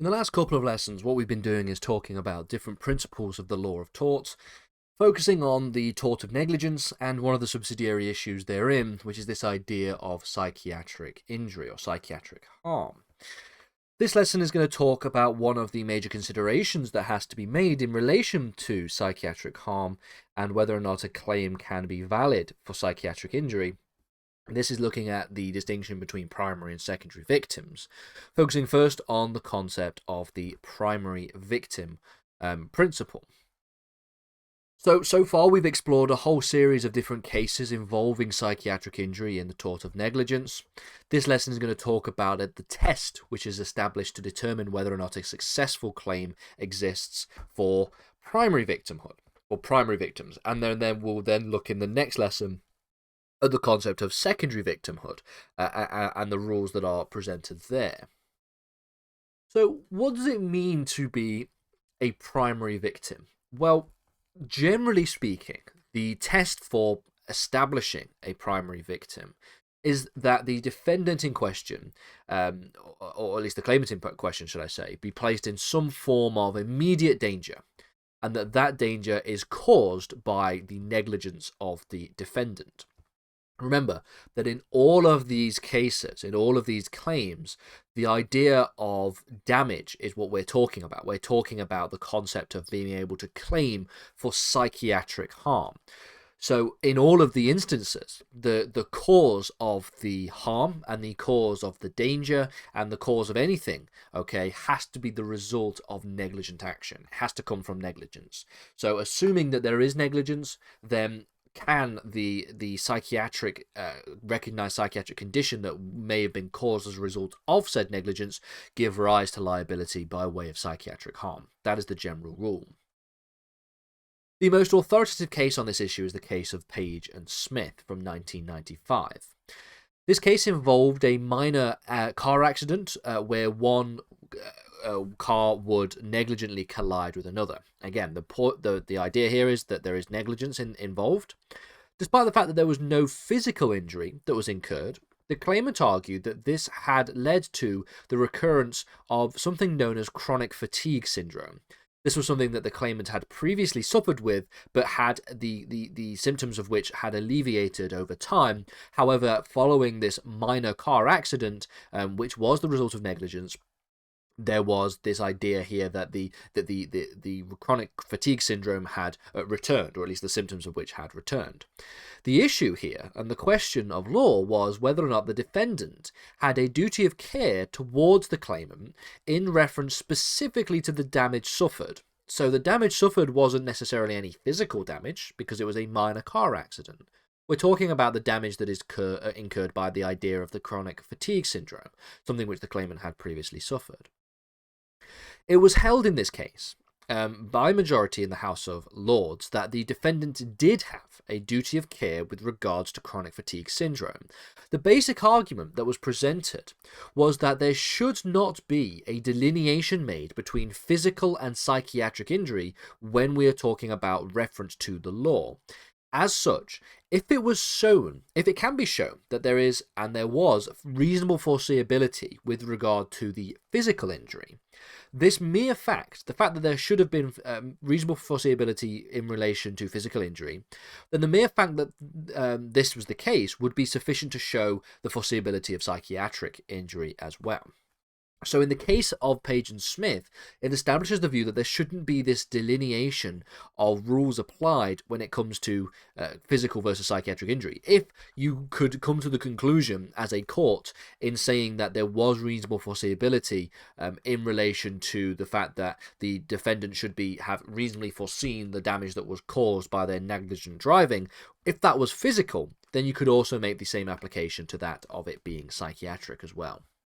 In the last couple of lessons, what we've been doing is talking about different principles of the law of torts, focusing on the tort of negligence and one of the subsidiary issues therein, which is this idea of psychiatric injury or psychiatric harm. This lesson is going to talk about one of the major considerations that has to be made in relation to psychiatric harm and whether or not a claim can be valid for psychiatric injury. This is looking at the distinction between primary and secondary victims, focusing first on the concept of the primary victim principle. So far we've explored a whole series of different cases involving psychiatric injury in the tort of negligence. This lesson is going to talk about the test which is established to determine whether or not a successful claim exists for primary victimhood or primary victims, and then we'll look in the next lesson at the concept of secondary victimhood and the rules that are presented there. So what does it mean to be a primary victim? Well, generally speaking, the test for establishing a primary victim is that the defendant in question, or at least the claimant in question, should I say, be placed in some form of immediate danger, and that danger is caused by the negligence of the defendant. Remember that in all of these cases, in all of these claims, the idea of damage is what we're talking about. We're talking about the concept of being able to claim for psychiatric harm. So in all of the instances, the cause of the harm and the cause of the danger and the cause of anything, okay, has to be the result of negligent action. It has to come from negligence. So assuming that there is negligence, then can the psychiatric recognized psychiatric condition that may have been caused as a result of said negligence give rise to liability by way of psychiatric harm. That is the general rule. The most authoritative case on this issue is the case of Page and Smith from 1995. This case involved a minor car accident where one car would negligently collide with another. Again, the idea here is that there is negligence involved. Despite the fact that there was no physical injury that was incurred, the claimant argued that this had led to the recurrence of something known as chronic fatigue syndrome. This was something that the claimant had previously suffered with, but had the symptoms of which had alleviated over time. However, following this minor car accident, which was the result of negligence, there was this idea here that the chronic fatigue syndrome had returned, or at least the symptoms of which had returned. The issue here, and the question of law, was whether or not the defendant had a duty of care towards the claimant in reference specifically to the damage suffered. So the damage suffered wasn't necessarily any physical damage, because it was a minor car accident. We're talking about the damage that is incurred by the idea of the chronic fatigue syndrome, something which the claimant had previously suffered. It was held in this case by majority in the House of Lords that the defendant did have a duty of care with regards to chronic fatigue syndrome. The basic argument that was presented was that there should not be a delineation made between physical and psychiatric injury when we are talking about reference to the law. As such, if it can be shown that there is and there was reasonable foreseeability with regard to the physical injury, this mere fact, the fact that there should have been reasonable foreseeability in relation to physical injury, then the mere fact that this was the case would be sufficient to show the foreseeability of psychiatric injury as well. So in the case of Page and Smith, it establishes the view that there shouldn't be this delineation of rules applied when it comes to physical versus psychiatric injury. If you could come to the conclusion as a court in saying that there was reasonable foreseeability in relation to the fact that the defendant should have reasonably foreseen the damage that was caused by their negligent driving, if that was physical, then you could also make the same application to that of it being psychiatric as well.